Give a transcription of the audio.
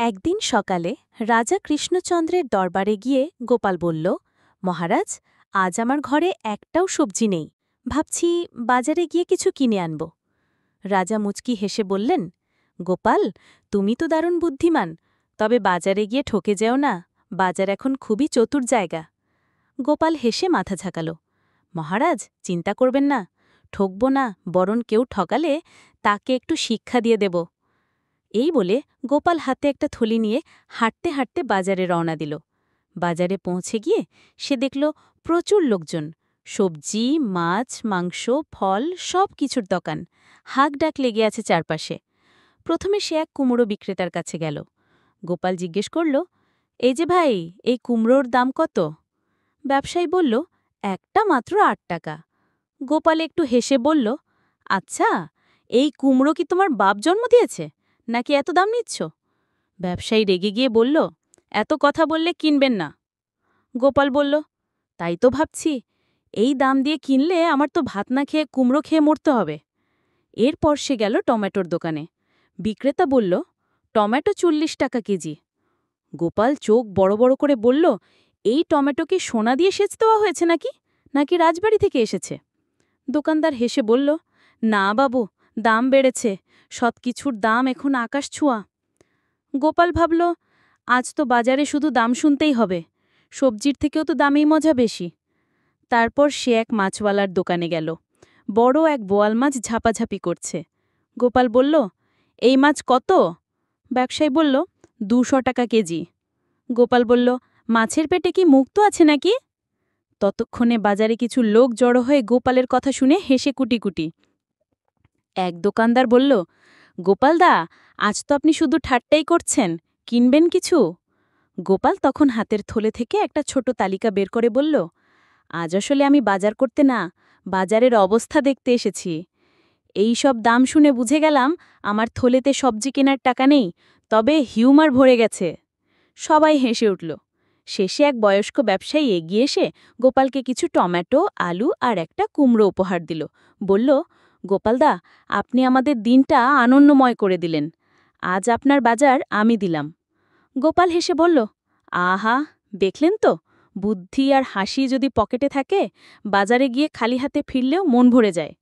একদিন সকালে রাজা কৃষ্ণচন্দ্রের দরবারে গিয়ে গোপাল বলল, মহারাজ, আজ আমার ঘরে একটাও সবজি নেই। ভাবছি বাজারে গিয়ে কিছু কিনে আনব। রাজা মুচকি হেসে বললেন, গোপাল, তুমি তো দারুণ বুদ্ধিমান, তবে বাজারে গিয়ে ঠকে যেও না। বাজার এখন খুবই চতুর জায়গা। গোপাল হেসে মাথা ঝাঁকাল। মহারাজ, চিন্তা করবেন না, ঠকব না, বরং কেউ ঠকালে তাকে একটু শিক্ষা দিয়ে দেব। এই বলে গোপাল হাতে একটা থলি নিয়ে হাঁটতে হাঁটতে বাজারে রওনা দিল। বাজারে পৌঁছে গিয়ে সে দেখল প্রচুর লোকজন, সবজি, মাছ, মাংস, ফল সব কিছুর দোকান, হাঁক ডাক লেগে আছে চারপাশে। প্রথমে সে এক কুমড়ো বিক্রেতার কাছে গেল। গোপাল জিজ্ঞেস করল, এই যে ভাই, এই কুমড়োর দাম কত? ব্যবসায়ী বলল, একটা মাত্র ৮ টাকা। গোপাল একটু হেসে বলল, আচ্ছা, এই কুমড়ো কি তোমার বাপ জন্ম দিয়েছে, নাকি এত দাম নিচ্ছ? ব্যবসায়ী রেগে গিয়ে বলল, এত কথা বললে কিনবেন না। গোপাল বলল, তাই তো ভাবছি, এই দাম দিয়ে কিনলে আমার তো ভাত না খেয়ে কুমড়ো খেয়ে মরতে হবে। এরপর সে গেল টমেটোর দোকানে। বিক্রেতা বলল, টমেটো ৪০ টাকা কেজি। গোপাল চোখ বড় বড় করে বলল, এই টমেটো কি সোনা দিয়ে সেচ দেওয়া হয়েছে নাকি রাজবাড়ি থেকে এসেছে? দোকানদার হেসে বলল, না বাবু, দাম বেড়েছে, সবকিছুর দাম এখন আকাশ ছোঁয়া। গোপাল ভাবল, আজ তো বাজারে শুধু দাম শুনতেই হবে, সবজির থেকেও তো দামেই মজা বেশি। তারপর সে এক মাছওয়ালার দোকানে গেল। বড় এক বোয়াল মাছ ঝাপাঝাপি করছে। গোপাল বলল, এই মাছ কত? ব্যবসায়ী বলল, ২০০ টাকা কেজি। গোপাল বলল, মাছের পেটে কি মুক্ত আছে নাকি? ততক্ষণে বাজারে কিছু লোক জড়ো হয়ে গোপালের কথা শুনে হেসে কুটি। এক দোকানদার বলল, গোপালদা, আজ তো আপনি শুধু ঠাট্টাই করছেন, কিনবেন কিছু? গোপাল তখন হাতের থলে থেকে একটা ছোট তালিকা বের করে বলল, আজ আসলে আমি বাজার করতে না, বাজারের অবস্থা দেখতে এসেছি। এই সব দাম শুনে বুঝে গেলাম আমার থলেতে সবজি কেনার টাকা নেই, তবে হিউমার ভরে গেছে। সবাই হেসে উঠল। শেষে এক বয়স্ক ব্যবসায়ী এগিয়ে এসে গোপালকে কিছু টমেটো, আলু আর একটা কুমড়ো উপহার দিল। বলল, গোপালদা, আপনি আমাদের দিনটা আনন্দময় করে দিলেন। আজ আপনার বাজার আমি দিলাম। গোপাল হেসে বলল, আহা, দেখলেন তো, বুদ্ধি আর হাসি যদি পকেটে থাকে, বাজারে গিয়ে খালি হাতে ফিরলেও মন ভরে যায়।